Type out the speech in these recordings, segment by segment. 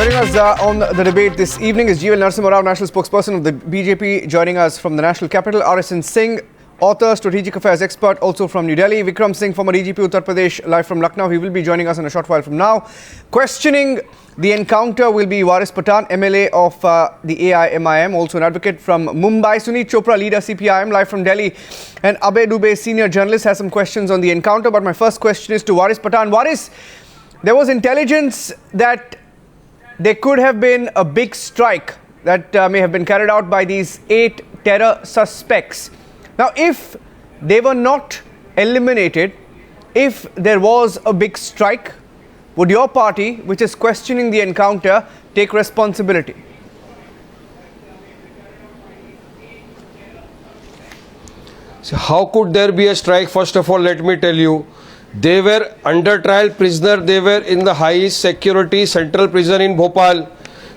Joining us on the debate this evening is GVL Narasimha Rao, National Spokesperson of the BJP. Joining us from the National Capital, Singh, author, strategic affairs expert, also from New Delhi. Vikram Singh, former DGP Uttar Pradesh, live from Lucknow. He will be joining us in a short while from now. Questioning the encounter will be Waris Pathan, MLA of the AIMIM, also an advocate from Mumbai. Suneet Chopra, leader CPIM, live from Delhi. And Abhay Dubey, senior journalist, has some questions on the encounter. But my first question is to Waris Pathan. Waris, there was intelligence that there could have been a big strike that may have been carried out by these 8 terror suspects. Now, if they were not eliminated, if there was a big strike, would your party, which is questioning the encounter, take responsibility? So how could there be a strike? First of all, let me tell you, they were under trial prisoner. They were in the highest security central prison in Bhopal.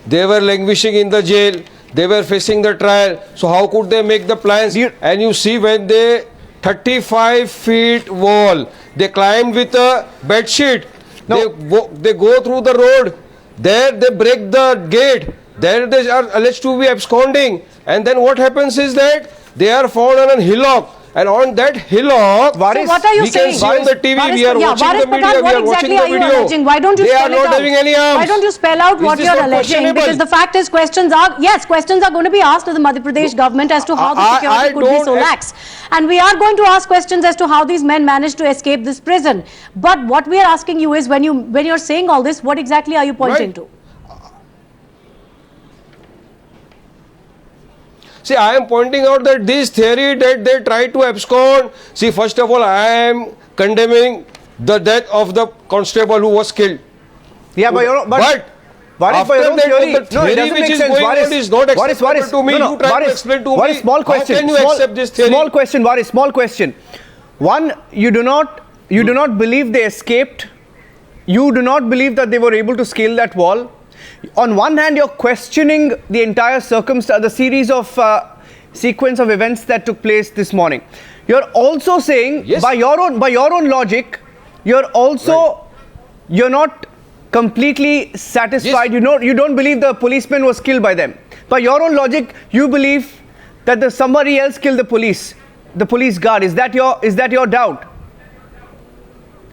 They were languishing in the jail. They were facing the trial. So how could they make the plans? And you see, when they 35 feet wall, they climbed with a bed sheet. No. They go through the road. There they break the gate. There they are alleged to be absconding. And then what happens is that they are found on a hillock. And on that hillock, Waris, so what are you we saying? can see on the TV, we are watching the media, we are watching the video. Alleging? Why don't you spell it out? Having any arms. Why don't you spell out what you're alleging? Because the fact is, questions are going to be asked to the Madhya Pradesh government as to how the security could be so lax. And we are going to ask questions as to how these men managed to escape this prison. But what we are asking you is, when you're saying all this, what exactly are you pointing to? See, I am pointing out that this theory that they try to abscond. See, first of all, I am condemning the death of the constable who was killed. Yeah, but after that, the theory which is going on is not acceptable to me. You try to explain to me. Small question. How can you accept this theory? Small question, Waris. Small question. One, you do not believe they escaped. You do not believe that they were able to scale that wall. On one hand, you're questioning the entire circumstance, the series of sequence of events that took place this morning. You're also saying, yes, by your own logic, you're not completely satisfied. Yes. You don't believe the policeman was killed by them. By your own logic, you believe that somebody else killed the police guard. Is that your doubt?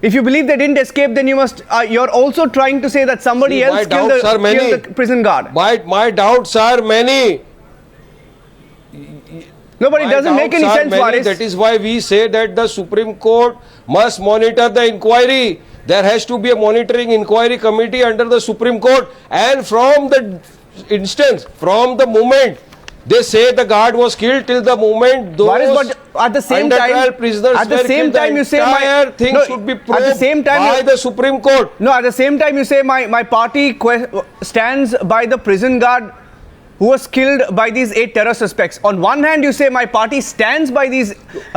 If you believe they didn't escape, then you're also trying to say that somebody else killed the prison guard. My doubts are many. No, but it doesn't make any sense, Waris. That is why we say that the Supreme Court must monitor the inquiry. There has to be a monitoring inquiry committee under the Supreme Court. And from the moment they say the guard was killed till the moment those at the same time, prisoners at the same time you say should be probed by the Supreme Court. No, at the same time you say my party stands by the prison guard who was killed by these 8 terror suspects. On one hand, you say my party stands by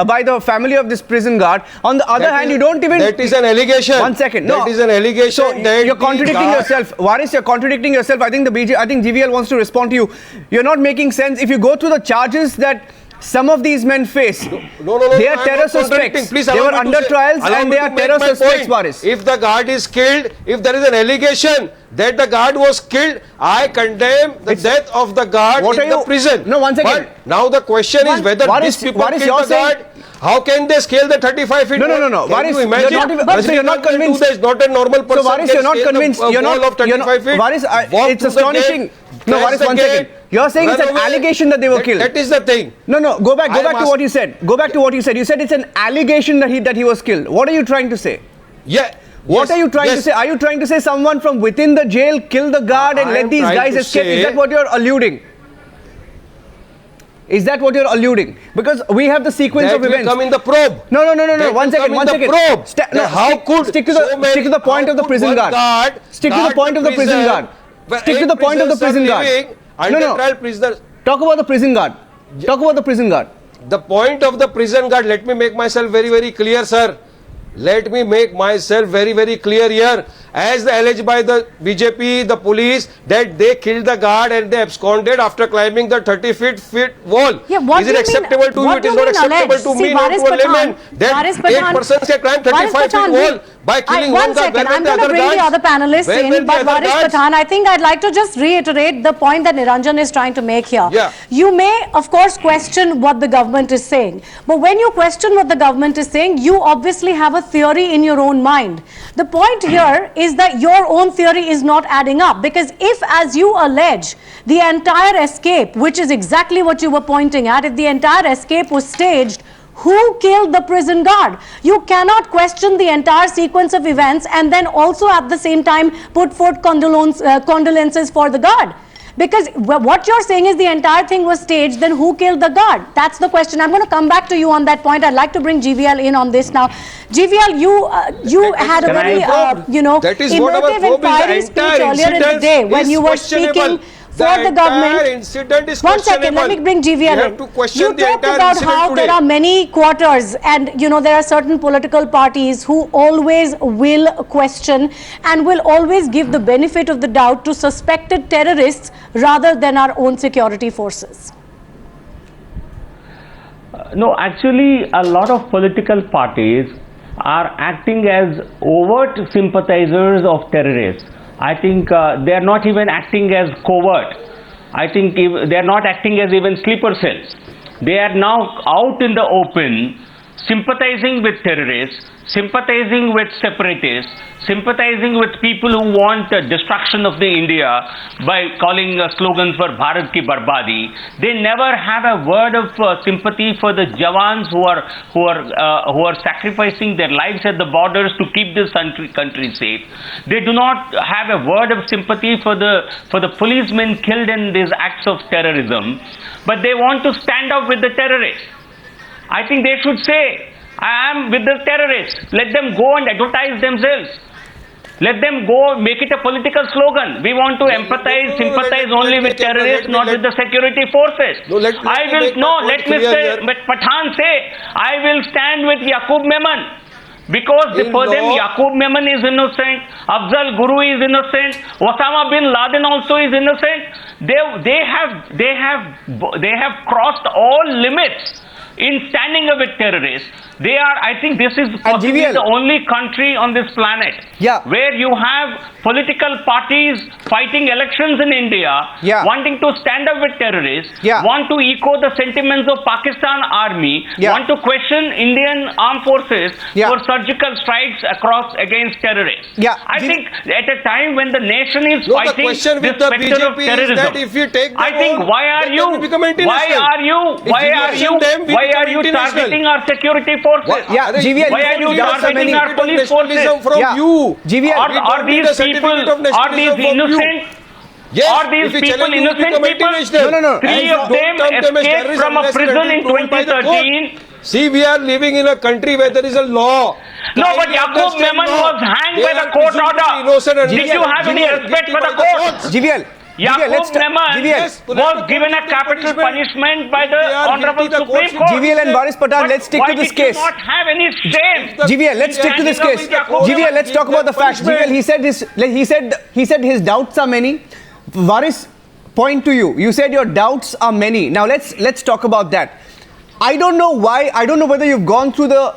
by the family of this prison guard. On the other hand, you don't even. That is an allegation. One second. That is an allegation. So you're contradicting yourself, Waris. You're contradicting yourself. I think GVL wants to respond to you. You're not making sense. If you go through the charges that some of these men face, they are terror suspects. Please, they were under trials and they are terror suspects, Waris. If the guard is killed, if there is an allegation that the guard was killed, I condemn the death of the guard in the prison. No, one second. But now the question is whether these people killed the guard. How can they scale the 35 feet? No. Waris, you're not convinced. That not a normal person. So Waris, you're not convinced. You're not. Waris, it's astonishing. No, Waris, one second. You're saying it's an allegation that they were killed. That is the thing. No. Go back to what you said. Go back to what you said. You said it's an allegation that he was killed. What are you trying to say? Yeah. What are you trying to say? Are you trying to say someone from within the jail killed the guard and let these guys escape? Is that what you're alluding? Is that what you're alluding? Because we have the sequence of events. That will come in the probe. No. One second. Stick to the point of the prison guard. Stick to the point of the prison guard. Stick to the point of the prison guard. Trial prisoners. Talk about the prison guard. Talk about the prison guard. The point of the prison guard, let me make myself very, very clear, sir. let me make myself very, very clear here. As alleged by the BJP, the police, that they killed the guard and they absconded after climbing the 30-feet wall. Yeah, what is it acceptable to you? It is not acceptable to me, not to a layman. That 8 persons can climb 35-feet wall by killing one guard. I'm going to bring the other panelists in, but Waris Pathan, I think I'd like to just reiterate the point that Niranjan is trying to make here. Yeah. You may, of course, question what the government is saying. But when you question what the government is saying, you obviously have a theory in your own mind. The point here is that your own theory is not adding up, because if, as you allege, the entire escape, which is exactly what you were pointing at, if the entire escape was staged, who killed the prison guard? You cannot question the entire sequence of events and then also at the same time put forth condolences for the guard. Because what you're saying is the entire thing was staged, then who killed the guard? That's the question. I'm going to come back to you on that point. I'd like to bring GVL in on this now. GVL, you had a very, emotive and fiery speech earlier in the day when you were speaking for the government. One second, let me bring GVL in. You talked about how there are many quarters and, there are certain political parties who always will question and will always give the benefit of the doubt to suspected terrorists rather than our own security forces. No, actually, a lot of political parties are acting as overt sympathizers of terrorists. I think they are not even acting as covert. I think they are not acting as even sleeper cells. They are now out in the open, sympathizing with terrorists, sympathizing with separatists, sympathizing with people who want destruction of the India by calling slogans for Bharat ki Barbadi. They never have a word of sympathy for the Jawans who are sacrificing their lives at the borders to keep this country safe. They do not have a word of sympathy for the policemen killed in these acts of terrorism, but they want to stand up with the terrorists. I think they should say, I am with the terrorists. Let them go and advertise themselves. Let them go, make it a political slogan. We want to empathize, sympathize only with terrorists, not with the security forces. Let Pathan say, I will stand with Yaqub Memon. Because for them, Yaqub Memon is innocent, Afzal Guru is innocent, Osama bin Laden also is innocent. They have crossed all limits in standing up with terrorists. They are, I think this is possibly the only country on this planet where you have political parties fighting elections in India, wanting to stand up with terrorists, want to echo the sentiments of Pakistan army, want to question Indian armed forces for surgical strikes against terrorists. I think at a time when the nation is fighting this specter of terrorism, I think why are you targeting our security forces? GVL, why are you targeting our police forces? GVL, are these innocent? Yes, are these people innocent people? No. 3 of them escaped from a prison in 2013. See, we are living in a country where there is a law. No, but Yaqub Memon was hanged by the court order. Did you have any respect for the court? GVL. Yaqub Memon was given a capital punishment by the Honorable Supreme Court. GVL and Waris Pathan, let's stick to this case. Why did you not have any shame? GVL, let's stick to this case. GVL, let's talk about the facts. GVL, he said his doubts are many. Waris, point to you. You said your doubts are many. Now let's talk about that. I don't know why. I don't know whether you've gone through the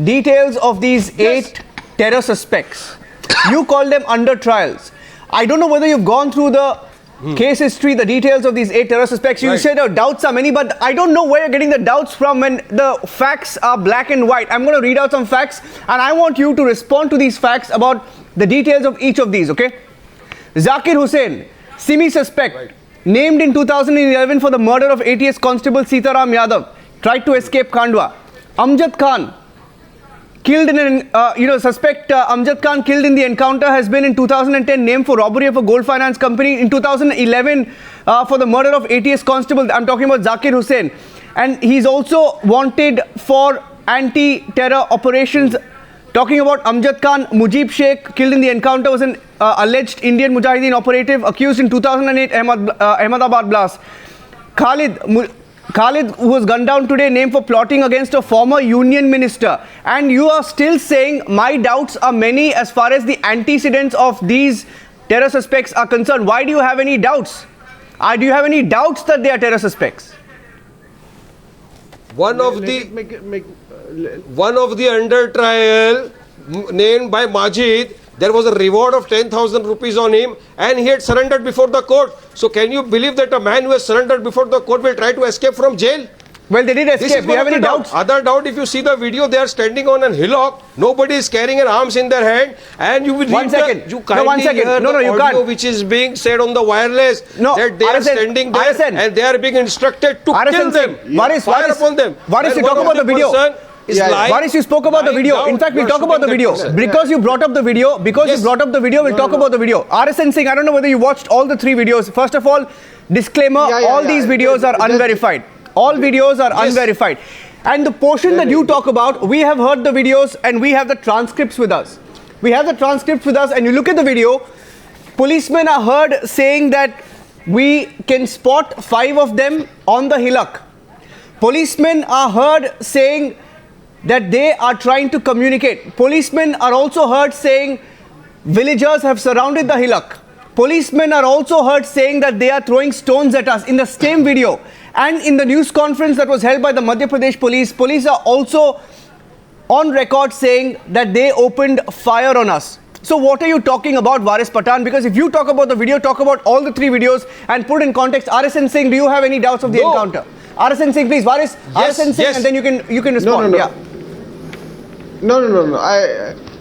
details of these 8 terror suspects. You call them under trials. I don't know whether you've gone through the case history, the details of these 8 terror suspects. You said your doubts are many, but I don't know where you're getting the doubts from when the facts are black and white. I'm going to read out some facts and I want you to respond to these facts about the details of each of these, okay? Zakir Hussain, SIMI suspect, named in 2011 for the murder of ATS Constable Sitaram Yadav, tried to escape Khandwa. Amjad Khan, killed in suspect Amjad Khan killed in the encounter has been in 2010 named for robbery of a gold finance company. In 2011 for the murder of ATS Constable, I'm talking about Zakir Hussain. And he's also wanted for anti-terror operations. Talking about Amjad Khan, Mujib Sheikh, killed in the encounter, was an alleged Indian Mujahideen operative accused in 2008 Ahmedabad blast. Khalid Khalid, who was gunned down today, named for plotting against a former union minister. And you are still saying my doubts are many as far as the antecedents of these terror suspects are concerned. Why do you have any doubts? Do you have any doubts that they are terror suspects? One of the under trial named by Majid, there was a reward of 10,000 rupees on him and he had surrendered before the court. So can you believe that a man who has surrendered before the court will try to escape from jail? Well, they did escape. Do you have any doubts? Other doubt, if you see the video, they are standing on an hillock. Nobody is carrying an arms in their hand. And you will read one second. You can't. Which is being said on the wireless. No, that they are standing there and they are being instructed to kill them. Fire upon them. Waris, you talk about the video. Waris, you spoke about the video. In fact, we'll talk about the video. Because you brought up the video, we'll talk about the video. RSN Singh, I don't know whether you watched all the 3 videos. First of all, disclaimer, all these videos are unverified. All videos are unverified. And the portion that you talk about, we have heard the videos and we have the transcripts with us. And you look at the video, policemen are heard saying that we can spot 5 of them on the hillock. Policemen are heard saying that they are trying to communicate. Policemen are also heard saying villagers have surrounded the hillock. Policemen are also heard saying that they are throwing stones at us in the same video. And in the news conference that was held by the Madhya Pradesh police are also on record saying that they opened fire on us. So what are you talking about, Waris Pathan? Because if you talk about the video, talk about all the 3 videos and put in context. RSN Singh, do you have any doubts of the encounter? RSN Singh, please. Waris, RSN Singh, and then you can respond. No.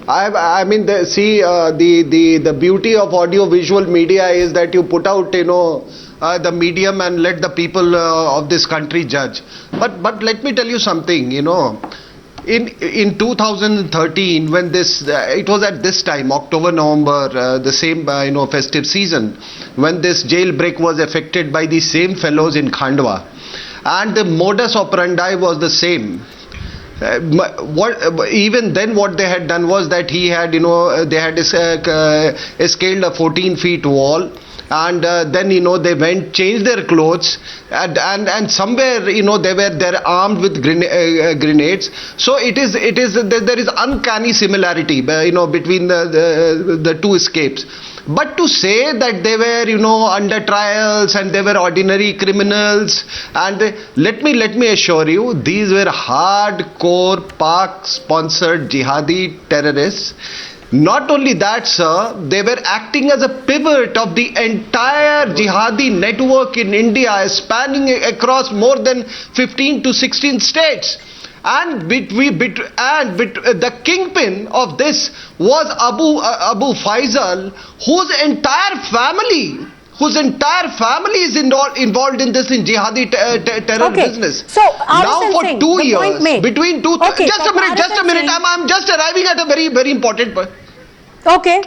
I mean, the beauty of audio-visual media is that you put out, the medium and let the people of this country judge. But let me tell you something, in 2013, when it was at this time, October, November, the same, festive season, when this jailbreak was effected by the same fellows in Khandwa, and the modus operandi was the same. Even then what they had done was that they had scaled a 14-feet wall, and then they went, changed their clothes, and somewhere they're armed with grenades. So there is uncanny similarity between the 2 escapes. But to say that they were under trials and they were ordinary criminals, and let me assure you, these were hardcore Pak sponsored jihadi terrorists. Not only that, sir, they were acting as a pivot of the entire jihadi network in India, spanning across more than 15 to 16 states. And the kingpin of this was Abu Faisal, whose entire family is involved in this jihadi terror business. So, now for 2 years, between two, just a minute, I'm just arriving at a very, very important point. Okay.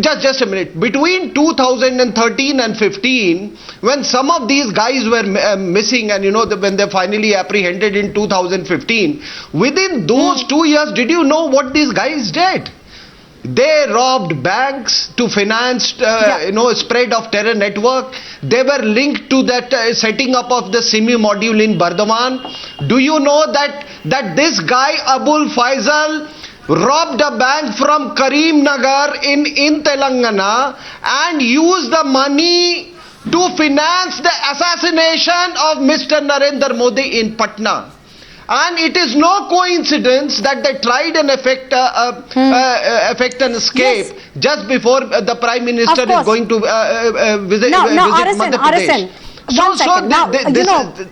Just a minute. Between 2013 and 15, when some of these guys were missing, and when they finally apprehended in 2015, within those 2 years, did you know what these guys did? They robbed banks to finance, spread of terror network. They were linked to that setting up of the SIMI module in Bardhaman. Do you know that this guy Abul Faisal robbed a bank from Karim Nagar in Telangana and used the money to finance the assassination of Mr. Narendra Modi in Patna? And it is no coincidence that they tried and effect an escape just before the Prime Minister is going to visit Madhya Pradesh. One second. Now,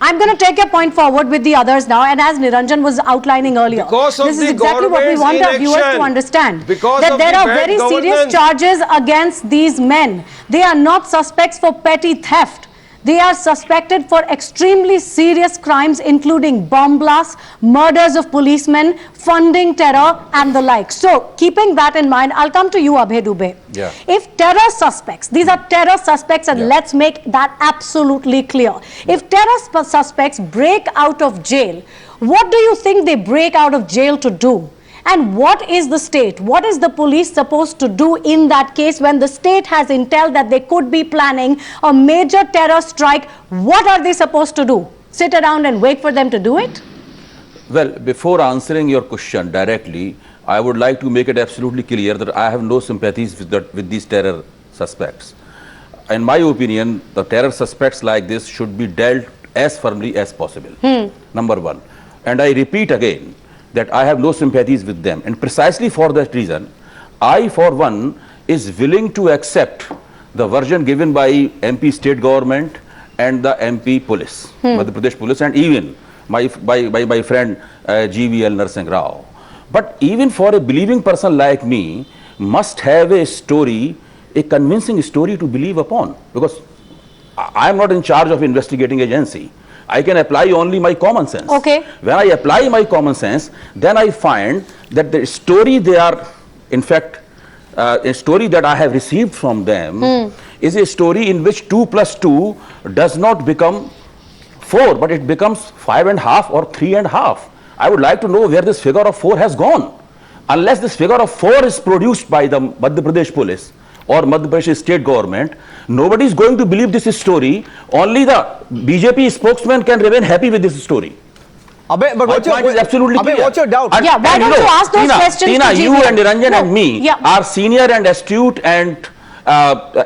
I'm going to take your point forward with the others now, and as Niranjan was outlining earlier, this is exactly what we want our viewers to understand, that there are very serious charges against these men. They are not suspects for petty theft. They are suspected for extremely serious crimes, including bomb blasts, murders of policemen, funding terror, and the like. So, keeping that in mind, I'll come to you, Abhay Dubey. Yeah. If terror suspects, these are terror suspects, and let's make that absolutely clear. If terror suspects break out of jail, what do you think they break out of jail to do? And what is the state, what is the police supposed to do in that case when the state has intel that they could be planning a major terror strike? What are they supposed to do? Sit around and wait for them to do it? Well, before answering your question directly, I would like to make it absolutely clear that I have no sympathies with these terror suspects. In my opinion, the terror suspects like this should be dealt as firmly as possible. Number one. And I repeat again that I have no sympathies with them. And precisely for that reason, I, for one, is willing to accept the version given by MP state government and the MP police, Madhya Pradesh police, and even my friend GVL Narasimha Rao. But even for a believing person like me, must have a story, a convincing story to believe upon, because I am not in charge of investigating agency. I can apply only my common sense. Okay. When I apply my common sense, then I find that the story they are, in fact, a story that I have received from them is a story in which 2 plus 2 does not become 4, but it becomes 5.5 or 3.5. I would like to know where this figure of 4 has gone. Unless this figure of 4 is produced by the Madhya Pradesh police or Madhya Pradesh state government, nobody is going to believe this story. Only the BJP spokesman can remain happy with this story. Abhay, but what's your doubt? Yeah, why don't you ask those questions Tina, to GVL? you and Niranjan and me are senior and astute and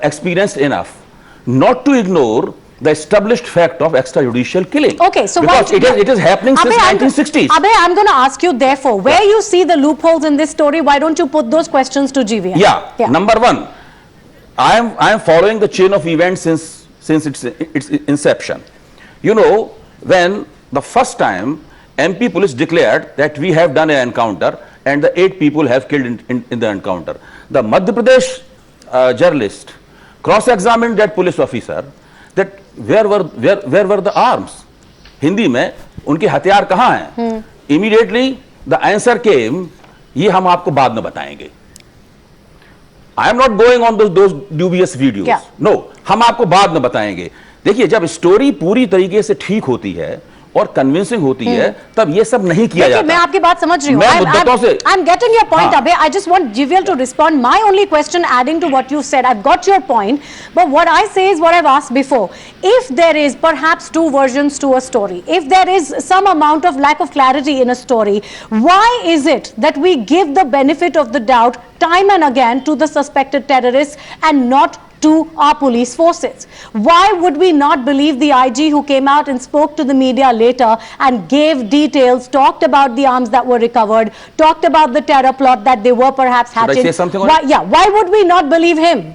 experienced enough not to ignore the established fact of extrajudicial killing. Okay, so because it is happening since 1960s. Abhay, I'm going to ask you therefore, where you see the loopholes in this story, why don't you put those questions to GVL? Yeah. Number one, I am following the chain of events since its inception. You know, when the first time MP police declared that we have done an encounter and the 8 people have killed in the encounter, the Madhya Pradesh journalist cross-examined that police officer that where were the arms? Hindi में उनके हथियार कहाँ हैं? Immediately the answer came, ये हम आपको बाद में बताएंगे. I am not going on those dubious videos. Yeah. No, हम आपको बाद में बताएंगे. देखिए जब स्टोरी पूरी तरीके से ठीक होती है और कन्विंसिंग होती है तब ये सब नहीं किया जाता. मैं आपकी बात समझ रही हूँ. I'm getting your point, Abhay. I just want GVL to respond. My only question, adding to what you said, I've got your point, but what I say is what I've asked before. If there is perhaps 2 versions to a story, if there is some amount of lack of clarity in a story, why is it that we give the benefit of the doubt time and again to the suspected terrorists and not to our police forces? Why would we not believe the IG who came out and spoke to the media later and gave details, talked about the arms that were recovered, talked about the terror plot that they were perhaps hatching? Should I say something on it? Yeah, why would we not believe him?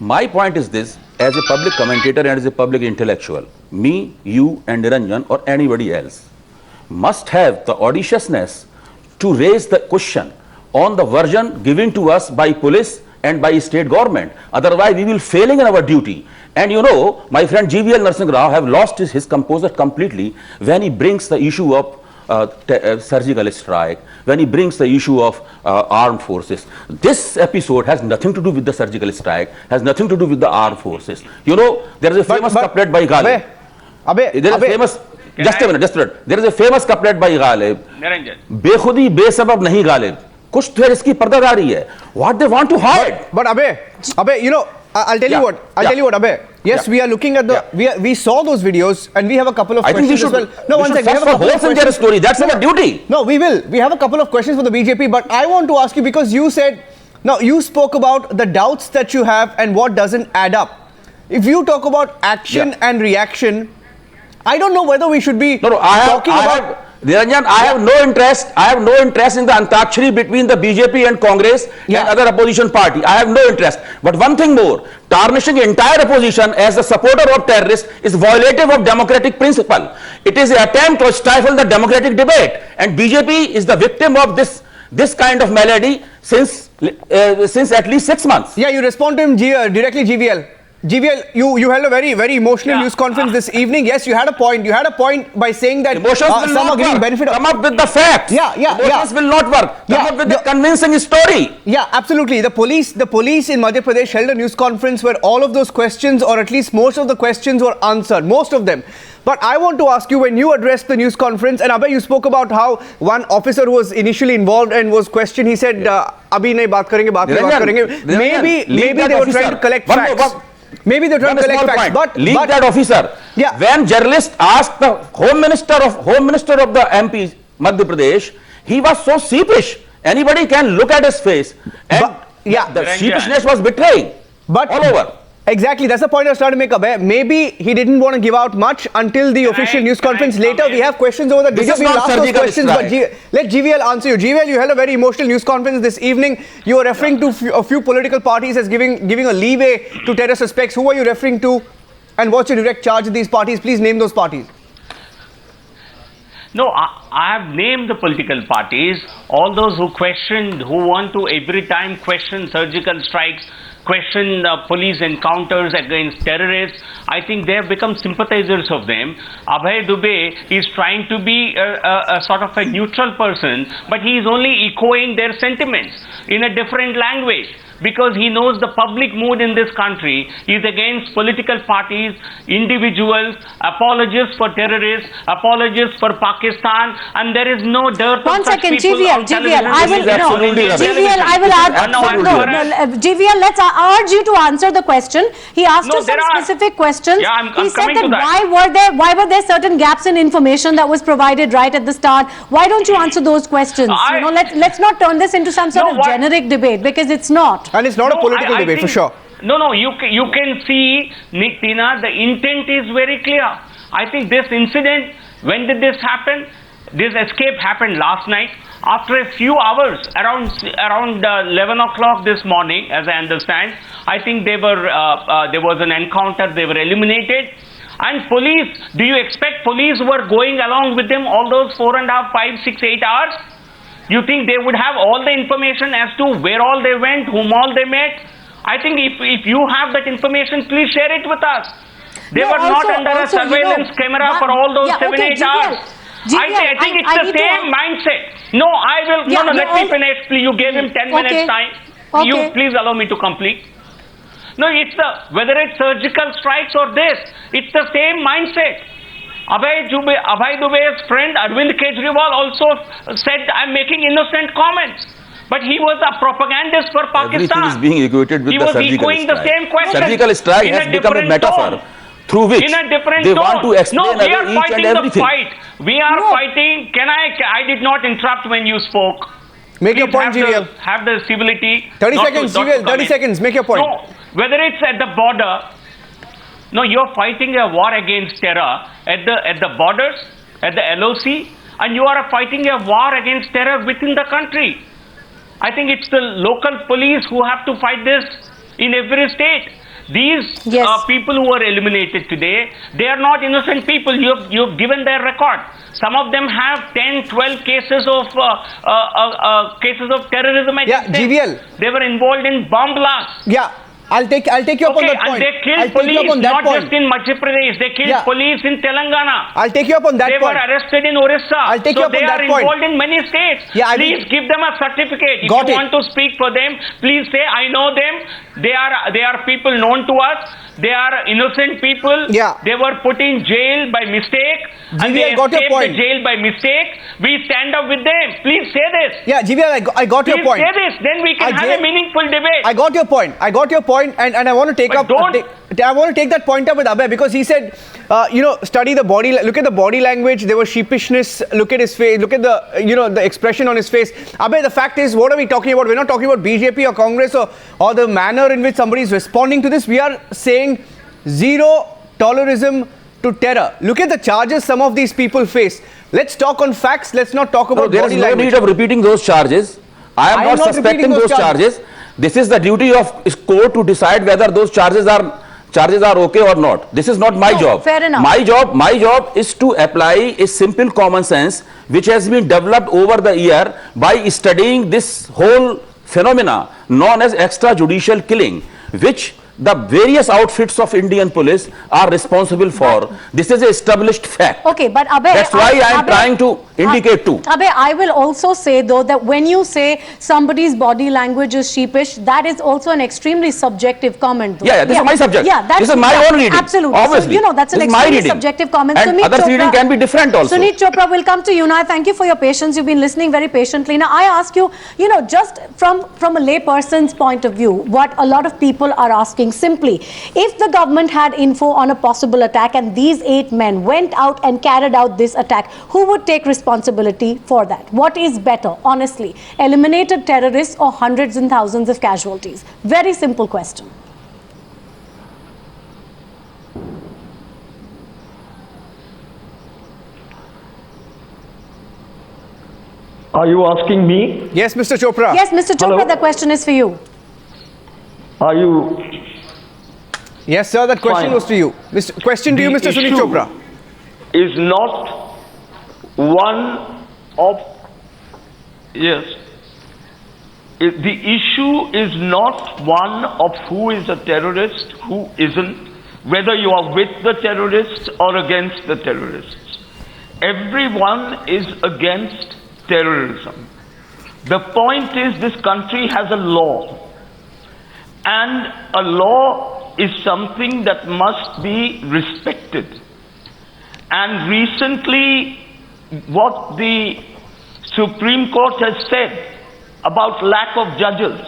My point is this, as a public commentator and as a public intellectual, me, you and Niranjan or anybody else must have the audaciousness to raise the question on the version given to us by police and by state government. Otherwise, we will failing in our duty. And you know, my friend GVL Narasimha Rao have lost his composure completely when he brings the issue of surgical strike, when he brings the issue of armed forces. This episode has nothing to do with the surgical strike, has nothing to do with the armed forces. You know, there is a famous couplet by Ghalib. Just a minute. There is a famous couplet by Ghalib. Bekhudi besabab nahi Ghalib. कुछ तो इसकी पर्दादारी है. What they want to hide. But Abhay, you know, I'll tell you what, Abhay. Yes, we are looking at the, we saw those videos and we have a couple of questions. I think we should, as well. No, one second. We have a couple of questions. Story. That's our duty. No, we will. We have a couple of questions for the BJP, but I want to ask you because you said, now you spoke about the doubts that you have and what doesn't add up. If you talk about action and reaction, I don't know whether we should be talking about... Niranjan, I have no interest in the antakshari between the BJP and Congress and other opposition party. I have no interest. But one thing more, tarnishing entire opposition as a supporter of terrorists is violative of democratic principle. It is an attempt to stifle the democratic debate. And BJP is the victim of this kind of malady since at least 6 months. Yeah, you respond to him directly, GVL. GVL, you held a very emotional news conference this evening. Yes, you had a point. You had a point by saying that emotions will some not are giving work. benefit. Come up with the facts. Emotions will not work. Come up with a convincing story. Yeah, absolutely. The police in Madhya Pradesh held a news conference where all of those questions, or at least most of the questions, were answered. Most of them. But I want to ask you, when you addressed the news conference, and Abhay, you spoke about how one officer who was initially involved and was questioned, he said, "Abhi nahi baat karenge, baat karenge." Maybe they were trying to collect facts. Maybe they're trying to collect facts, but leave that officer. Yeah. When journalists asked the Home Minister of the MP Madhya Pradesh, he was so sheepish. Anybody can look at his face, and the sheepishness was betraying all over. Exactly, that's the point I was trying to make, Abhay. Maybe he didn't want to give out much until the official news conference. Later, we have questions over the detail. We'll ask those questions, but let GVL answer you. GVL, you held a very emotional news conference this evening. You were referring to a few political parties as giving a leeway to terror suspects. Who are you referring to, and what's your direct charge of these parties? Please name those parties. No, I have named the political parties. All those who questioned, who want to every time question surgical strikes, question police encounters against terrorists. I think they have become sympathizers of them. Abhay Dubey is trying to be a sort of a neutral person, but he is only echoing their sentiments in a different language, because he knows the public mood in this country is against political parties, individuals, apologists for terrorists, apologists for Pakistan, and there is no dearth of such people. GVL, let's urge you to answer the question. He asked you some specific questions. He said that why were there certain gaps in information that was provided right at the start? Why don't you answer those questions? Let's not turn this into some sort of generic debate, because it's not. And it's not a political debate, for sure. No, you can see, Tina, the intent is very clear. I think this incident, when did this happen? This escape happened last night. After a few hours, around 11 o'clock this morning, as I understand, I think there was an encounter, they were eliminated. And police, do you expect police were going along with them all those 4.5, 5, 6, 8 hours? You think they would have all the information as to where all they went, whom all they met? I think if you have that information, please share it with us. They were not under a surveillance camera for all those 7-8 hours. I think it's the same mindset. No, let me finish. Please, you gave him 10 minutes time. You please allow me to complete. No, whether it's surgical strikes or this, it's the same mindset. Abhay Dubey's friend Arvind Kejriwal also said, I'm making innocent comments. But he was a propagandist for Pakistan. Everything is being equated with the surgical strike. The same question. Surgical strike has become a metaphor through which they want to explain each and everything. We are fighting. I did not interrupt when you spoke. Make your point, GVL. Have the civility. 30 seconds, GVL, 30 seconds. Make your point. No, whether it's at the border, no, you're fighting a war against terror at the borders, at the LOC, and you are fighting a war against terror within the country. I think it's the local police who have to fight this in every state. These people who are eliminated today, they are not innocent people. You've given their record. Some of them have 10, 12 cases of terrorism against them. GVL. They were involved in bomb blasts. Yeah. I'll take you up on that point. And they killed police not just in Madhya Pradesh. They killed police in Telangana. I'll take you up on that point. They were arrested in Orissa. I'll take you up on that point. They are involved in many states. Please give them a certificate. If you want to speak for them, please say, I know them. They are people known to us. They are innocent people. They were put in jail by mistake. And they escaped the jail by mistake. We stand up with them. Please say this. Yeah, GVL, I got your point. Please say this. Then we can have a meaningful debate. I got your point. And I want to take I want to take that point up with Abhay, because he said, study the body, look at the body language. There was sheepishness. Look at his face. Look at the expression on his face. Abhay, the fact is, what are we talking about? We're not talking about BJP or Congress or the manner in which somebody is responding to this. We are saying zero tolerism to terror. Look at the charges some of these people face. Let's talk on facts. Let's not talk about body language. There is no need of repeating those charges. I am not suspecting those charges. This is the duty of court to decide whether those charges are okay or not. This is not my job. Fair enough. My job is to apply a simple common sense which has been developed over the year by studying this whole phenomena known as extrajudicial killing, which the various outfits of Indian police are responsible for. This is an established fact. Okay, but Abhay, that's why I am trying to indicate too. Abhay, I will also say though that when you say somebody's body language is sheepish, that is also an extremely subjective comment. Though. Yeah, this is my subject. Yeah, this is my own reading. Absolutely. Obviously. So, that's an extremely subjective comment. And Suneet others' reading can be different also. Suneet Chopra, will come to you now. Thank you for your patience. You've been listening very patiently. Now, I ask you, just from a lay person's point of view, what a lot of people are asking simply, if the government had info on a possible attack and these 8 men went out and carried out this attack, who would take responsibility for that? What is better, honestly? Eliminated terrorists or hundreds and thousands of casualties? Very simple question. Are you asking me? Yes, Mr. Chopra. Yes, Mr. Chopra, Hello? the question is for you. Are you? Yes, sir, that question Fine. was to you. Question to you, Mr. Suneet Chopra. Is not one of, yes, the issue is not one of who is a terrorist, who isn't, whether you are with the terrorists or against the terrorists. Everyone is against terrorism. The point is this country has a law, and a law is something that must be respected. And recently, what the Supreme Court has said about lack of judges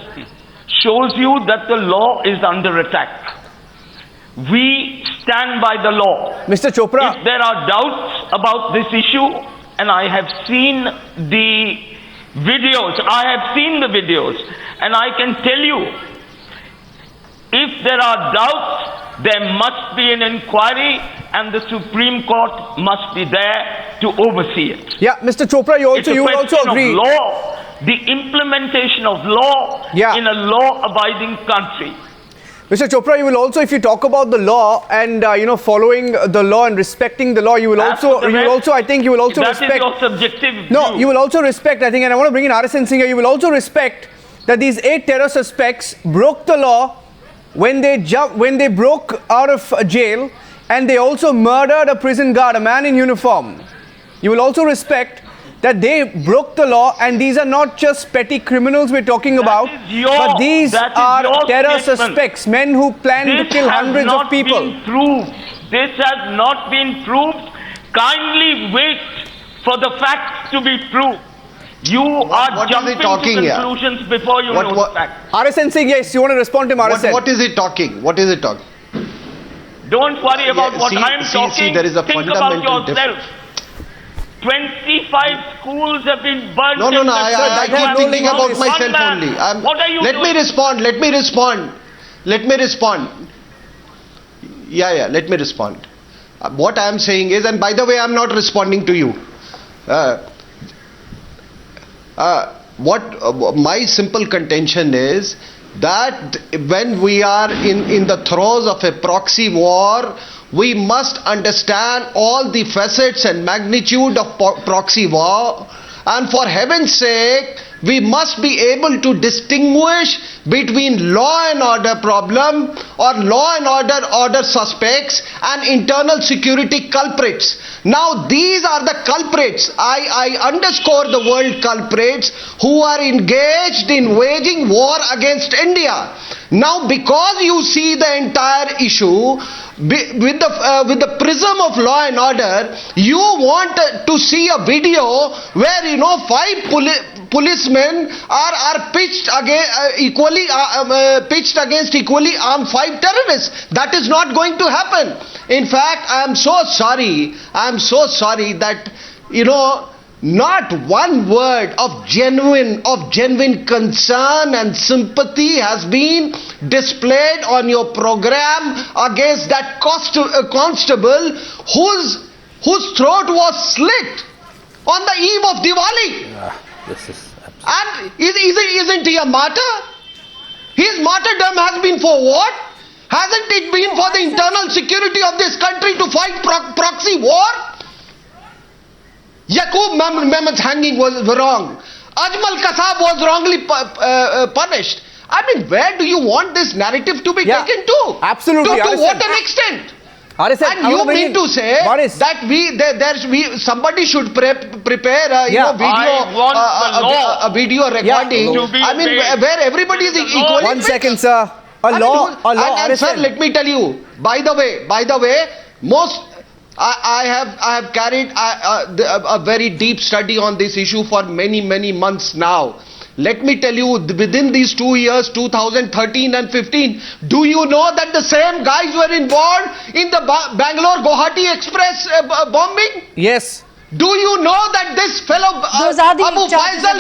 shows you that the law is under attack. We stand by the law. Mr. Chopra. If there are doubts about this issue, and I have seen the videos, and I can tell you, if there are doubts, there must be an inquiry, and the Supreme Court must be there to oversee it. Yeah, Mr. Chopra, you would also agree. Of law, the implementation of law in a law-abiding country. Mr. Chopra, you will also, if you talk about the law and following the law and respecting the law, you will also, I think, you will also respect. That is your subjective view. No, you will also respect, I think, and I want to bring in RSN Singh. You will also respect that these 8 terror suspects broke the law when they broke out of jail, and they also murdered a prison guard, a man in uniform. You will also respect that they broke the law, and these are not just petty criminals we're talking about, but these are terror suspects, men who plan to kill hundreds of people. This has not been proved. Kindly wait for the facts to be proved. You are jumping to conclusions before you know the facts. RSN Singh, yes, you want to respond to him, RSN? What is he talking? What is he talking? Don't worry about what I am talking. There is a Think about yourself. 25 schools have been burned. No, I keep thinking about myself only. What are you doing? Let me respond. Yeah, let me respond. What I am saying is, and by the way, I am not responding to you. My simple contention is that when we are in the throes of a proxy war, we must understand all the facets and magnitude of proxy war, and for heaven's sake, we must be able to distinguish between law and order problem or law and order suspects and internal security culprits. Now these are the culprits, I underscore the word culprits, who are engaged in waging war against India. Now because you see the entire issue with the prism of law and order, you want to see a video where 5 policemen are pitched against equally armed 5 terrorists. That is not going to happen. In fact, I am so sorry that not one word of genuine concern and sympathy has been displayed on your program against that constable whose throat was slit on the eve of Diwali. And isn't he a martyr? His martyrdom has been for what? Hasn't it been for the internal security of this country to fight proxy war? Yaqub Mehmet's hanging was wrong. Ajmal Kasab was wrongly punished. I mean, where do you want this narrative to be taken to? Absolutely. To what an extent? And you mean to say that somebody should prepare a video recording? I mean, where everybody is equally. 1 second, sir. A law. And sir, let me tell you. By the way, I have carried a very deep study on this issue for many months now. Let me tell you, within these 2 years, 2013 and 15, do you know that the same guys were involved in the Bangalore-Guwahati Express bombing? Yes. Do you know that this fellow Abu Faisal,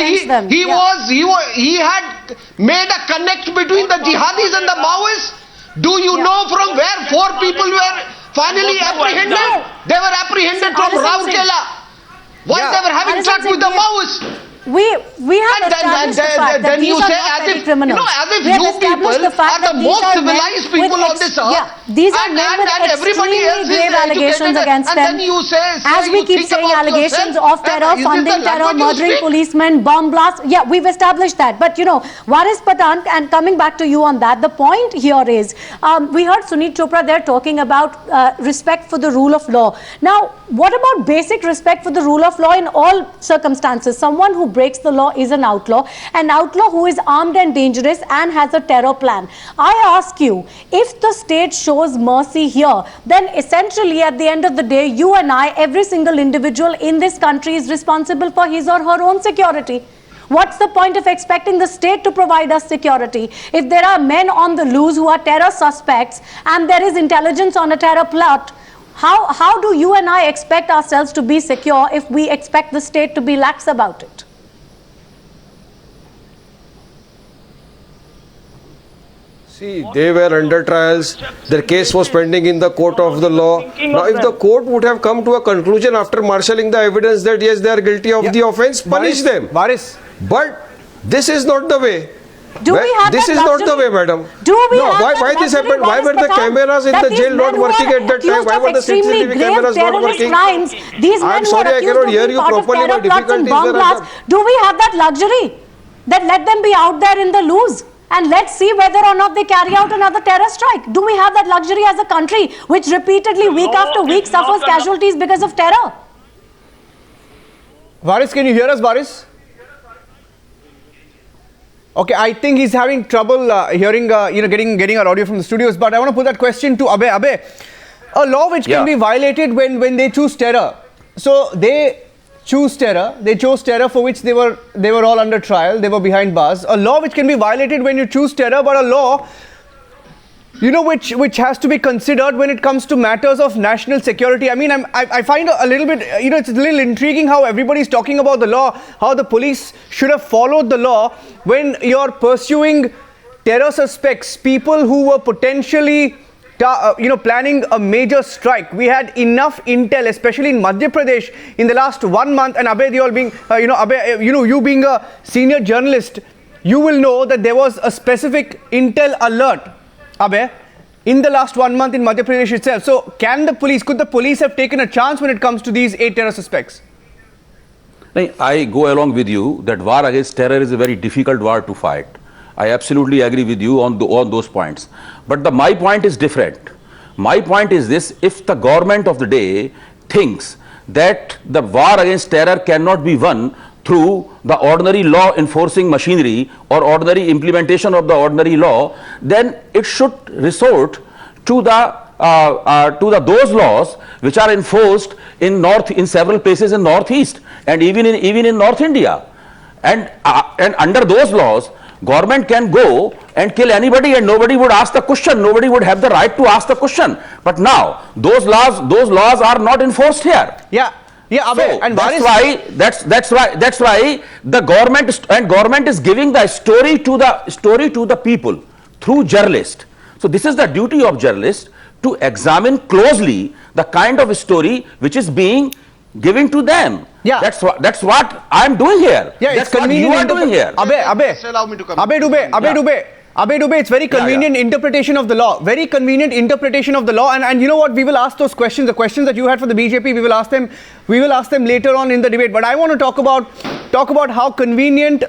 he had made a connect between the jihadis and the Maoists? Do you know from where 4 people were finally apprehended? No. They were apprehended from Rourkela while they were having track with the Maoists. We have established the fact that these are not petty criminals. As if you people are the most civilized people on this earth. These are men with extremely grave allegations against them. As we keep saying, allegations of terror, funding terror, murdering policemen, bomb blasts. Yeah, we've established that. But you know, Waris Pathan, and coming back to you on that, the point here is, we heard Suneet Chopra there talking about respect for the rule of law. Now, what about basic respect for the rule of law in all circumstances? Someone who breaks the law is an outlaw who is armed and dangerous and has a terror plan. I ask you, if the state shows mercy here, then essentially at the end of the day, you and I, every single individual in this country is responsible for his or her own security. What's the point of expecting the state to provide us security if there are men on the loose who are terror suspects and there is intelligence on a terror plot? How do you and I expect ourselves to be secure if we expect the state to be lax about it? See, they were under trials, their case was pending in the court of the law. Now, if the court would have come to a conclusion after marshalling the evidence that yes, they are guilty of the offence, punish them. But this is not the way. This is not the way, madam. Why this happened? Why were the cameras in the jail not working at that time? Why were the CCTV cameras not working? I'm sorry, I cannot hear you properly. My difficulties are. Do we have that luxury? That let them be out there in the loose and let's see whether or not they carry out another terror strike. Do we have that luxury as a country which repeatedly, week after week, suffers casualties because of terror? Waris, can you hear us, Waris? Okay, I think he's having trouble hearing, getting our audio from the studios. But I want to put that question to Abhay. Abhay, a law which can be violated when they choose terror. So they chose terror for which they were all under trial. They were behind bars. A law which can be violated when you choose terror, but a law, which has to be considered when it comes to matters of national security. I mean, I find a little bit, it's a little intriguing how everybody's talking about the law, how the police should have followed the law when you're pursuing terror suspects, people who were potentially, planning a major strike. We had enough intel, especially in Madhya Pradesh, in the last 1 month. And Abhay, you being a senior journalist, you will know that there was a specific intel alert, Abhay, in the last 1 month in Madhya Pradesh itself. So could the police have taken a chance when it comes to these 8 terror suspects? I go along with you that war against terror is a very difficult war to fight. I absolutely agree with you on those points. But my point is different. My point is this: if the government of the day thinks that the war against terror cannot be won through the ordinary law enforcing machinery or ordinary implementation of the ordinary law, then it should resort to those laws which are enforced in several places in Northeast and even in North India, and under those laws, government can go and kill anybody and nobody would ask the question. Nobody would have the right to ask the question. But now those laws are not enforced here. Yeah, Abhay, so and that's why the government is giving the story to the people through journalists. So this is the duty of journalists to examine closely the kind of story which is being given to them. Yeah, that's what I'm doing here. Yeah, that's what you are doing here. Abhay Dubey, it's very convenient interpretation of the law. Very convenient interpretation of the law. And you know what? We will ask those questions. The questions that you had for the BJP, we will ask them later on in the debate. But I want to talk about how convenient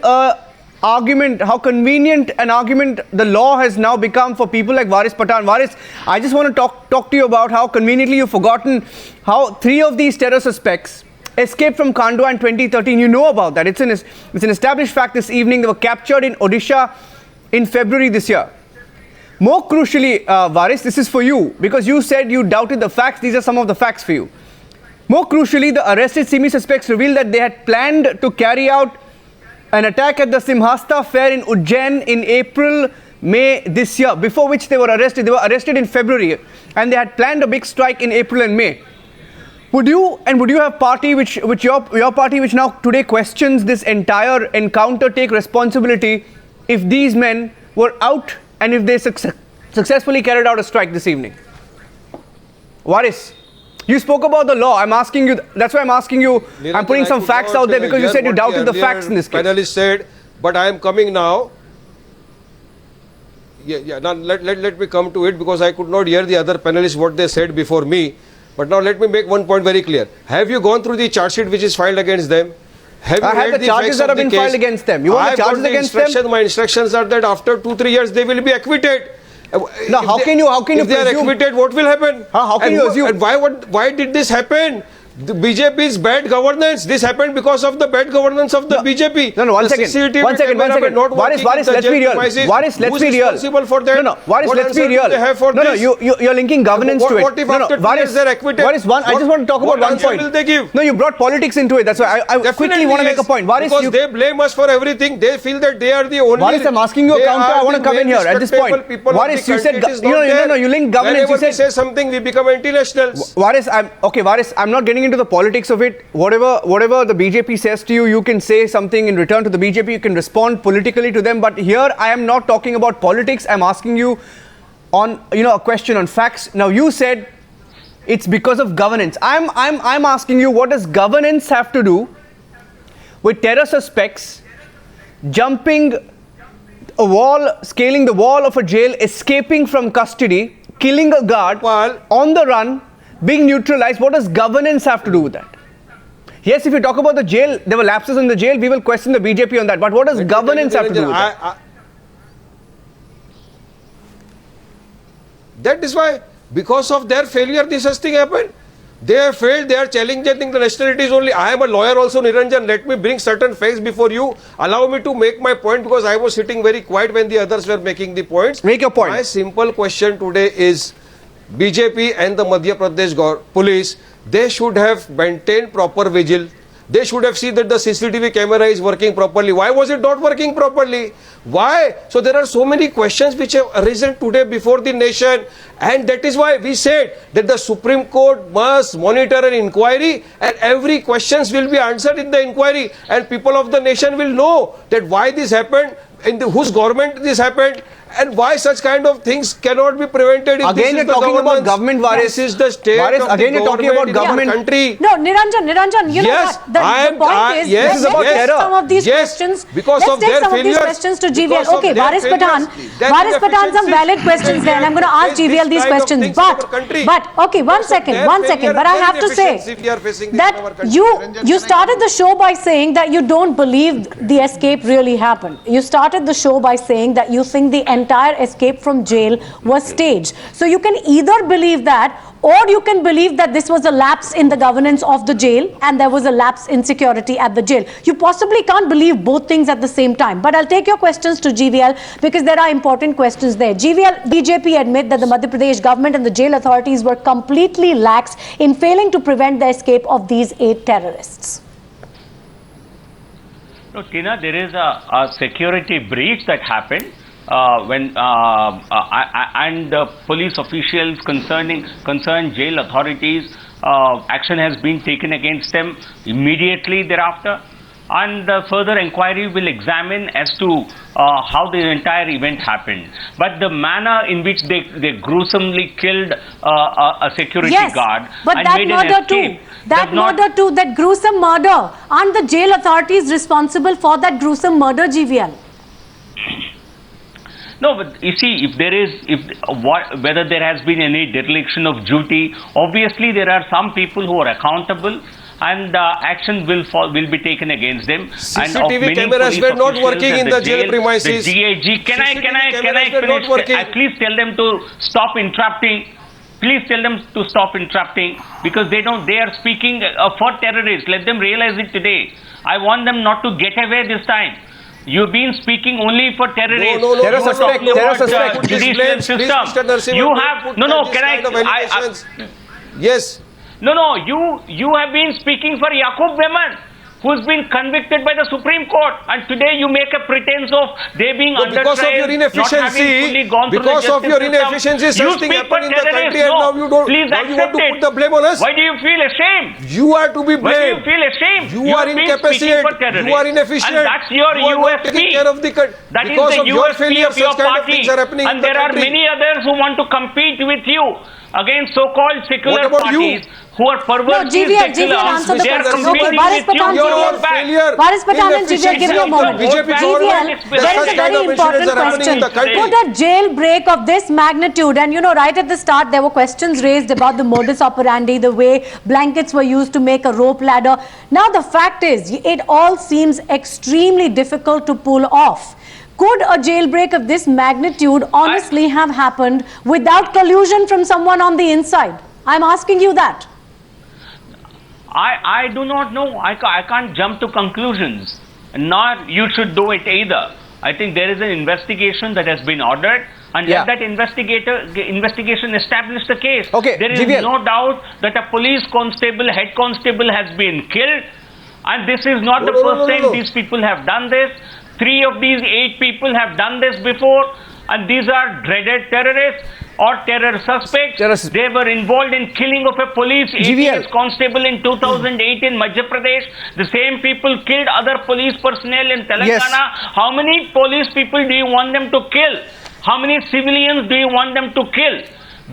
argument, how convenient an argument the law has now become for people like Waris Pathan. Waris, I just want to talk to you about how conveniently you've forgotten how 3 of these terror suspects escaped from Khandwa in 2013. You know about that. It's an established fact this evening. They were captured in Odisha in February this year. More crucially, Waris, this is for you, because you said you doubted the facts. These are some of the facts for you. More crucially, the arrested SIMI suspects revealed that they had planned to carry out an attack at the Simhasta fair in Ujjain in April, May this year, before which they were arrested. They were arrested in February, and they had planned a big strike in April and May. Would you have party which your party which now today questions this entire encounter take responsibility if these men were out and if they successfully carried out a strike this evening? Waris, you spoke about the law. I'm asking you, that's why I'm asking you, I'm putting some facts out there because you said you doubted the facts in this case. Panelist said, but I am coming now. Now let me come to it, because I could not hear the other panelists what they said before me. But now let me make one point very clear. Have you gone through the charge sheet which is filed against them? Have you I have the charges that have been filed against them. You want the charges against them? My instructions are that after 2-3 years they will be acquitted. Now, how can you if they are acquitted, what will happen? How can you assume? And why did this happen? The BJP's bad governance. This happened because of the bad governance of the BJP. No, one second. Waris, let's be real. Waris, let's be real. Responsible for that? No, Waris, let's be real. No, you're linking governance to it. What if after 2 years they're acquitted? Waris, I just want to talk about one point. What answer will they give? No, you brought politics into it. That's why I quickly want to make a point. Waris, because they blame us for everything. They feel that they are the only. Waris, I'm asking you a counter. I want to come in here at this point. Waris, you said you link governance. Whenever we say something, we become anti-nationals. Waris, I'm not getting into the politics of it. Whatever the BJP says to you, you can say something in return to the BJP. You can respond politically to them. But here, I am not talking about politics. I'm asking you on a question on facts. Now, you said it's because of governance. I'm asking you, what does governance have to do with terror suspects jumping a wall, scaling the wall of a jail, escaping from custody, killing a guard, on the run, being neutralized? What does governance have to do with that? Yes, if you talk about the jail, there were lapses in the jail, we will question the BJP on that. But what does governance have to do with that? That is why, because of their failure, this thing happened. They have failed, they are challenging the nationalities only. I am a lawyer also, Niranjan. Let me bring certain facts before you. Allow me to make my point, because I was sitting very quiet when the others were making the points. Make your point. My simple question today is, BJP and the Madhya Pradesh police, they should have maintained proper vigil. They should have seen that the CCTV camera is working properly. Why was it not working properly? Why? So there are so many questions which have arisen today before the nation, and that is why we said that the Supreme Court must monitor an inquiry, and every questions will be answered in the inquiry, and people of the nation will know that why this happened, in whose government this happened, and why such kind of things cannot be prevented. If again, you're talking about government, Waris. This is the state Waris, of again, the you're talking about government country. No, Niranjan, you know what? The point is, yes, let's take some of these questions. Because let's of take their some failures, of these questions to GVL. Okay, Waris Pathan, some valid questions there, and I'm going to ask GVL these questions. But okay, one second. But I have to say that you started the show by saying that you don't believe the escape really happened. You started the show by saying that you think the entire escape from jail was staged. So you can either believe that, or you can believe that this was a lapse in the governance of the jail and there was a lapse in security at the jail. You possibly can't believe both things at the same time. But I'll take your questions to GVL because there are important questions there. GVL, BJP admit that the Madhya Pradesh government and the jail authorities were completely lax in failing to prevent the escape of these 8 terrorists. No, Tina, there is a security breach that happened. When police officials concerned jail authorities, action has been taken against them immediately thereafter, and further inquiry will examine as to how the entire event happened. But the manner in which they gruesomely killed a security guard but and that made murder an escape, that gruesome murder, aren't the jail authorities responsible for that gruesome murder, GVL? No, but you see, whether there has been any dereliction of duty, obviously there are some people who are accountable, and action will be taken against them. CCTV cameras were not working in the jail premises. The DIG, can I finish? Please tell them to stop interrupting. Please tell them to stop interrupting, because they are speaking for terrorists. Let them realize it today. I want them not to get away this time. You've been speaking only for terrorists. No. Terror suspect. Judicial system. You have Yes. No. You have been speaking for Yaqub Memon, who's been convicted by the Supreme Court, and today you make a pretense of they being under trial, because of your inefficiency, something happened in the country, and now you don't. Now you want to put the blame on us. Why do you feel ashamed? You are to be blamed. Why do you feel ashamed? You are incapacitated. You are inefficient. And that's your USP. That is the USP of your party. And there are many others who want to compete with you against so-called secular parties who are perverse. GVL, answer the question. Waris Pathan and GVL, give me a moment. GVL, there is a very important question. Could a jailbreak of this magnitude, and right at the start there were questions raised about the modus operandi, the way blankets were used to make a rope ladder. Now the fact is, it all seems extremely difficult to pull off. Could a jailbreak of this magnitude honestly have happened without collusion from someone on the inside? I'm asking you that. I do not know. I can't jump to conclusions. Nor you should do it either. I think there is an investigation that has been ordered, and let that investigation establish the case. Okay, there is no doubt that a police constable, head constable, has been killed, and this is not the first time these people have done this. 3 of these 8 people have done this before, and these are dreaded terrorists or terror suspects. They were involved in killing of a police ATS constable in 2008 in Madhya Pradesh. The same people killed other police personnel in Telangana. Yes. How many police people do you want them to kill? How many civilians do you want them to kill?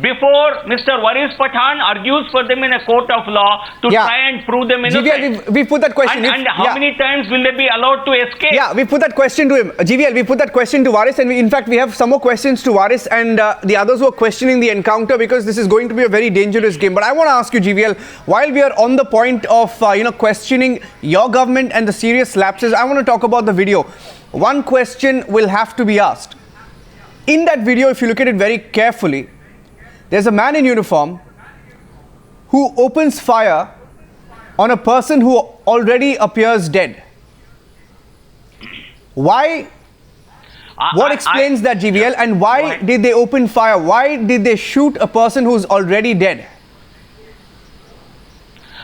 Before Mr. Waris Pathan argues for them in a court of law to try and prove them innocent. GVL, we put that question. And how many times will they be allowed to escape? Yeah, we put that question to him. GVL, we put that question to Waris, and in fact, we have some more questions to Waris and the others who are questioning the encounter, because this is going to be a very dangerous game. But I want to ask you, GVL, while we are on the point of questioning your government and the serious lapses, I want to talk about the video. One question will have to be asked. In that video, if you look at it very carefully, there's a man in uniform who opens fire on a person who already appears dead. Why? What explains that, GVL? And why did they open fire? Why did they shoot a person who's already dead?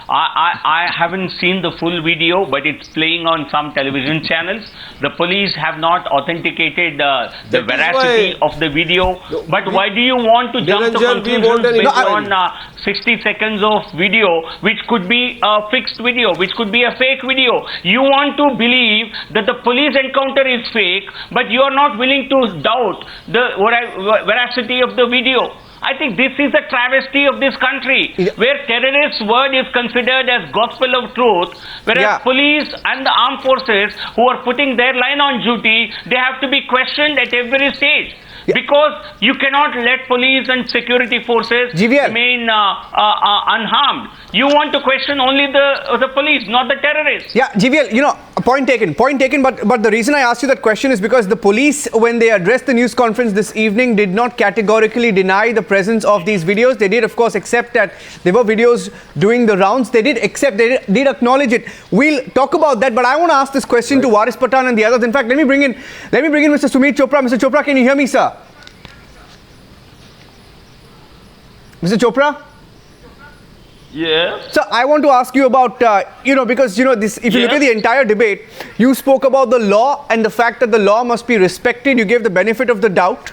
I haven't seen the full video, but it's playing on some television channels. The police have not authenticated the veracity of the video. But why do you want to jump to conclusions based on 60 seconds of video, which could be a fixed video, which could be a fake video? You want to believe that the police encounter is fake, but you are not willing to doubt the veracity of the video. I think this is a travesty of this country, where terrorist's word is considered as gospel of truth, whereas police and the armed forces who are putting their line on duty, they have to be questioned at every stage. Because you cannot let police and security forces remain unharmed. You want to question only the police, not the terrorists. Yeah, GVL, point taken. But the reason I asked you that question is because the police, when they addressed the news conference this evening, did not categorically deny the presence of these videos. They did, of course, accept that there were videos doing the rounds. They did accept, they did acknowledge it. We'll talk about that, but I want to ask this question to Waris Pathan and the others. In fact, let me bring in Mr. Suneet Chopra. Mr. Chopra, can you hear me, sir? Mr. Chopra? Yes. So I want to ask you about, because, this, if you look at the entire debate, you spoke about the law and the fact that the law must be respected. You gave the benefit of the doubt,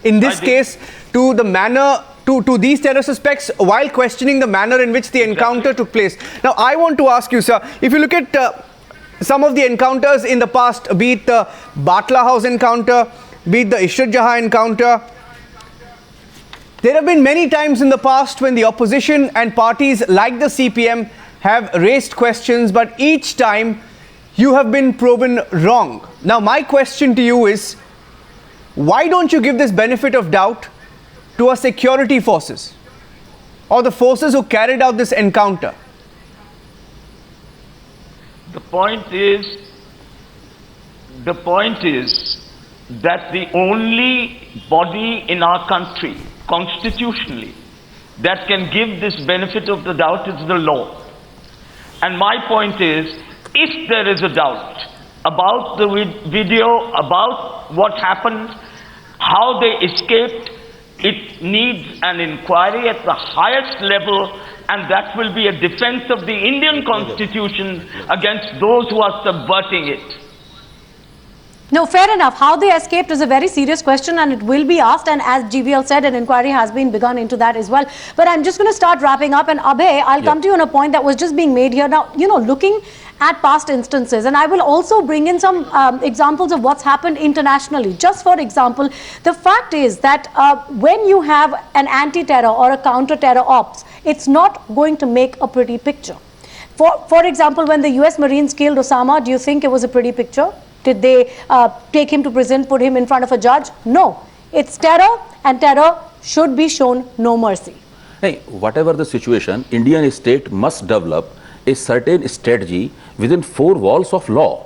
in this case, to the manner, to these terror suspects, while questioning the manner in which the encounter took place. Now, I want to ask you, sir, if you look at some of the encounters in the past, be it the Batla House encounter, be it the Ishrat Jahan encounter, there have been many times in the past when the opposition and parties like the CPIM have raised questions, but each time you have been proven wrong. Now, my question to you is, why don't you give this benefit of doubt to our security forces or the forces who carried out this encounter? The point is that the only body in our country, constitutionally, that can give this benefit of the doubt is the law. And my point is, if there is a doubt about the video, about what happened, how they escaped, it needs an inquiry at the highest level, and that will be a defense of the Indian Constitution against those who are subverting it. No, fair enough. How they escaped is a very serious question, and it will be asked, and as GVL said, an inquiry has been begun into that as well. But I'm just going to start wrapping up, and Abhay, I'll come to you on a point that was just being made here. Now, you know, looking at past instances, and I will also bring in some examples of what's happened internationally. Just for example, the fact is that when you have an anti-terror or a counter-terror ops, it's not going to make a pretty picture. For example, when the US Marines killed Osama, do you think it was a pretty picture? Did they take him to prison, put him in front of a judge? No. It's terror, and terror should be shown no mercy. Hey, whatever the situation, Indian state must develop a certain strategy within four walls of law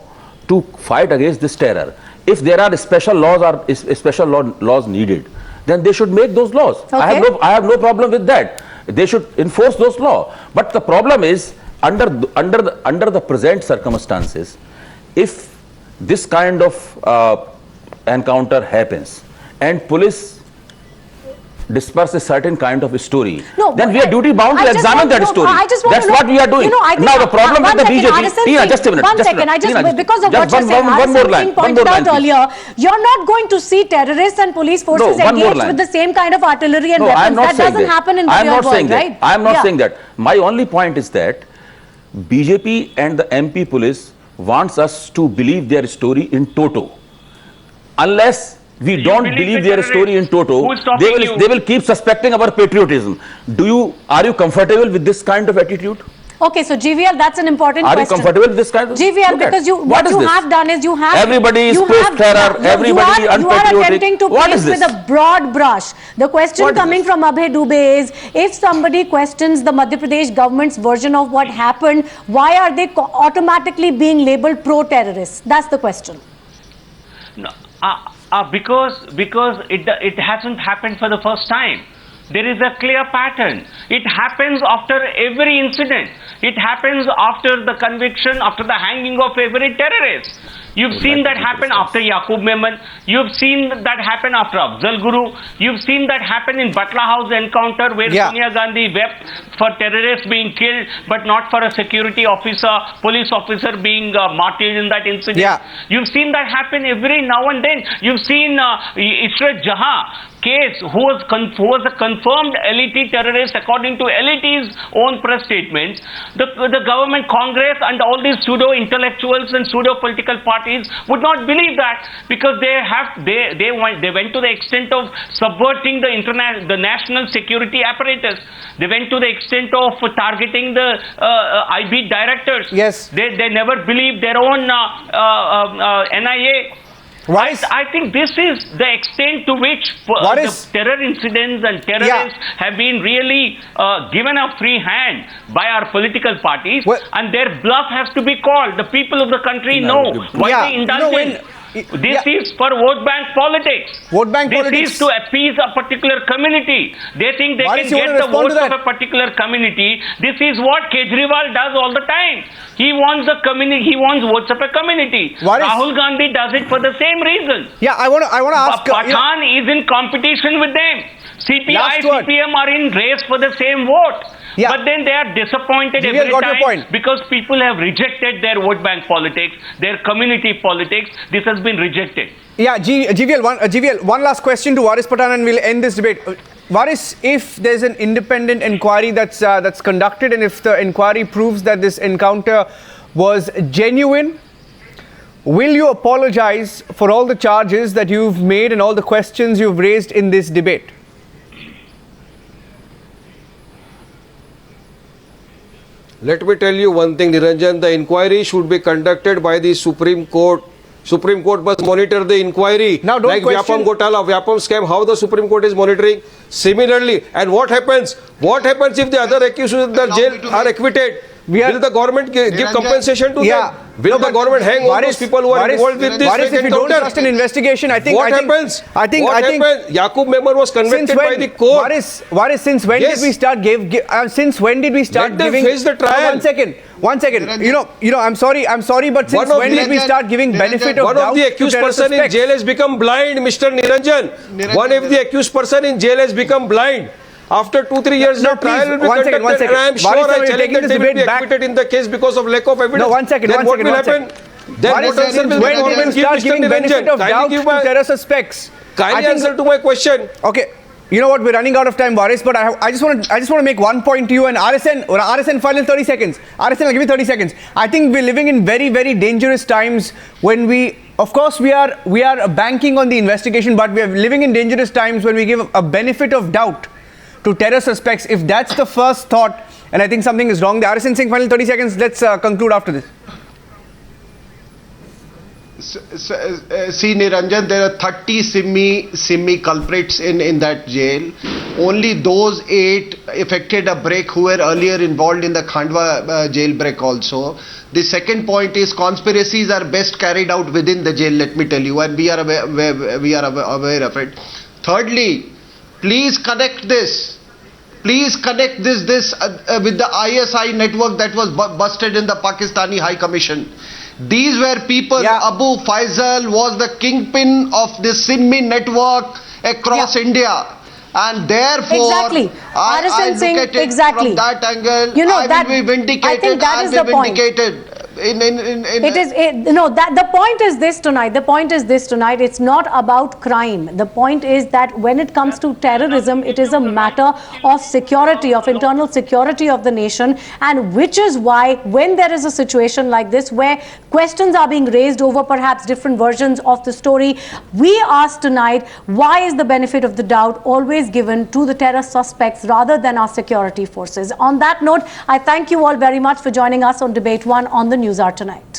to fight against this terror. If there are special laws or special laws needed, then they should make those laws. Okay. I have no problem with that. They should enforce those laws. But the problem is, under the present circumstances, if this kind of encounter happens and police disperse a certain kind of a story, then we are duty bound to examine that story. That's what we are doing. Now the problem with the BJP, Tina, just a minute. One second, because of what you're saying, Singh pointed out earlier, you're not going to see terrorists and police forces engaged with the same kind of artillery and weapons. That doesn't happen in the real world, right? I am not saying that. My only point is that BJP and the MP police wants us to believe their story in toto. Unless we don't believe their story in toto, they will keep suspecting our patriotism. Are you comfortable with this kind of attitude? Okay, so GVL, that's an important question. Are you comfortable with this kind of GVL, because what you have done is you have... Everybody is post-terror, everybody unpatriotic. You are attempting to paint with a broad brush. The question coming from Abhay Dubey is, if somebody questions the Madhya Pradesh government's version of what happened, why are they automatically being labelled pro-terrorists? That's the question. No, because it hasn't happened for the first time. There is a clear pattern. It happens after every incident. It happens after the conviction, after the hanging of every terrorist. You've seen that happen after Yaqub Memon. You've seen that happen after Afzal Guru. You've seen that happen in Batla House encounter where Sonia Gandhi wept for terrorists being killed, but not for a security officer, police officer being martyred in that incident. You've seen that happen every now and then. You've seen Ishrat Jahan case, who was a confirmed LET terrorist according to LET's own press statements. The government, Congress and all these pseudo-intellectuals and pseudo-political parties would not believe that, because they went to the extent of subverting the national security apparatus. They went to the extent of targeting the IB directors. Yes. They never believed their own NIA. I think this is the extent to which the terror incidents and terrorists have been really given a free hand by our political parties, and their bluff has to be called. The people of the country know why they indulge in. This is for vote bank politics. This is to appease a particular community. They think they can get the votes of a particular community. This is what Kejriwal does all the time. He wants the community. He wants votes of a community. Rahul Gandhi does it for the same reason. I want to ask. Pathan is in competition with them. CPI, CPIM are in race for the same vote. But then they are disappointed every time because people have rejected their vote bank politics, their community politics. This has been rejected. GVL, one last question to Waris Pathan and we'll end this debate. Waris, if there's an independent inquiry that's conducted, and if the inquiry proves that this encounter was genuine, will you apologize for all the charges that you've made and all the questions you've raised in this debate? Let me tell you one thing, Niranjan, the inquiry should be conducted by the Supreme Court. Supreme Court must monitor the inquiry. Now, don't like question. Vyapam Gotala, Vyapam scam, how the Supreme Court is monitoring. Similarly, and what happens? What happens if the other accused in the jail are acquitted? Will the government give compensation to them? Will the government hang all those people who are involved with this? Waris, if you don't trust an investigation, I think... What happens? Yaqub Memon was convicted by the court. Waris, since when did we start giving... Let them face the trial. One second. You know, I'm sorry, but since when did we start giving benefit of doubt? One of the accused person in jail has become blind, Mr. Niranjan. One of the accused person in jail has become blind. After 2-3 years, the trial will be conducted, and I am sure I challenge that they will be acquitted in the case because of lack of evidence. No, one second. Then what will happen? Then what answer will the government give, Mr. Niranjan? Kindly give my terror suspects. Kindly answer to my question. Okay. You know what? We're running out of time, Waris. But I just want to make one point to you. And RSN, final 30 seconds. RSN, I'll give you 30 seconds. I think we're living in very, very dangerous times when we, of course, we are banking on the investigation, but we are living in dangerous times when we give a benefit of doubt to terror suspects. If that's the first thought, and I think something is wrong. The RSN Singh, final 30 seconds. Let's conclude after this. See, Niranjan, there are 30 SIMI culprits in that jail. Only those 8 effected a break who were earlier involved in the Khandwa jailbreak also. The second point is conspiracies are best carried out within the jail, let me tell you, and we are aware of it. Thirdly, please connect this. Please connect this with the ISI network that was busted in the Pakistani High Commission. These were people, Abu Faisal was the kingpin of the SIMI network across India. And therefore, I look at it from that angle, I will be vindicated. I think that is the point. The point is this tonight. The point is this tonight. It's not about crime. The point is that when it comes to terrorism, it is a matter of security, of internal security of the nation, and which is why when there is a situation like this where questions are being raised over perhaps different versions of the story, we ask tonight, why is the benefit of the doubt always given to the terror suspects rather than our security forces? On that note, I thank you all very much for joining us on Debate 1 on the NewsHour tonight.